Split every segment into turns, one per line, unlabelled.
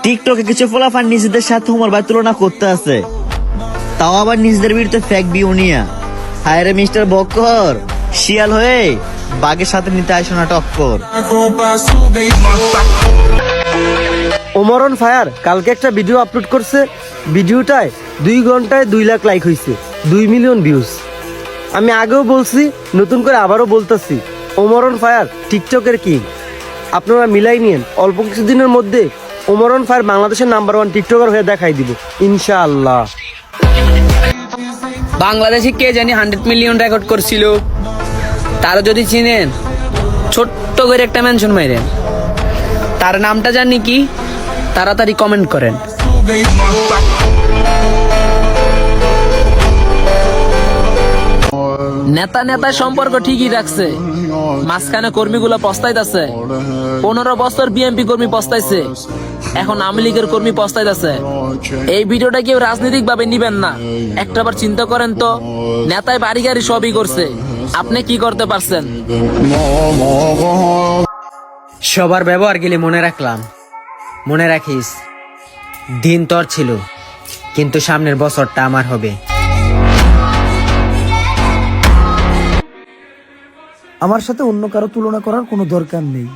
টিকটকে কিছু ফলাফল নিজেদের সাথে ওমর ভাই তুলনা করতে আছে, তাও আবার নিজেদের বিরুদ্ধে ফেক ভিউ নিয়া। হায় রে মিস্টার বক্কর, শিয়াল হয়ে বাঘের সাথে নিতে আসো না টক্কর।
ওমর অন ফায়ার কালকে একটা ভিডিও আপলোড করছে, ভিডিওটায় 2 ঘন্টায় 2 লাখ লাইক হয়েছে, 2 মিলিয়ন ভিউজ। আমি আগেও বলছি, নতুন করে আবারও বলতেছি, ওমর অন ফায়ার টিকটকের কিং। আপনারা মিলাই নিয়েন, অল্প কিছুদিনের মধ্যে ওমর অন ফায়ার বাংলাদেশের নাম্বার 1 টিকটকার হয়ে দেখাই দিব ইনশাআল্লাহ।
বাংলাদেশে কে জানি 100 মিলিয়ন রেকর্ড করছিল, তারা যদি চিনেন ছোট্ট করে একটা মেনশন মাইরেন। তার নামটা জানি কি, তাড়াতাড়ি কমেন্ট করেন। নেতা নেতার সম্পর্ক ঠিকই রাখছে, মাঝখানে কর্মীগুলো পস্তাইতেছে। 15 বছর বিএনপি কর্মী পস্তাইছে, এখন আওয়ামী লীগের কর্মী পস্তাইতেছে। এই ভিডিওটা কেউ রাজনৈতিক ভাবে নিবেন না, একটাবার চিন্তা করেন তো, নেতায় বাড়ি গাড়ি সবই করছে, আপনি কি করতে পারছেন?
সবার ব্যবহার গেলে মনে রাখলাম, মনে রাখিস দিন তোর ছিল, কিন্তু সামনের বছরটা আমার হবে।
আমার সাথে অন্য কারো তুলনা করার কোনো দরকার নেই।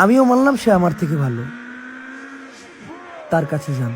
আমিও মানলাম সে আমার থেকে ভালো, তার কাছে যান।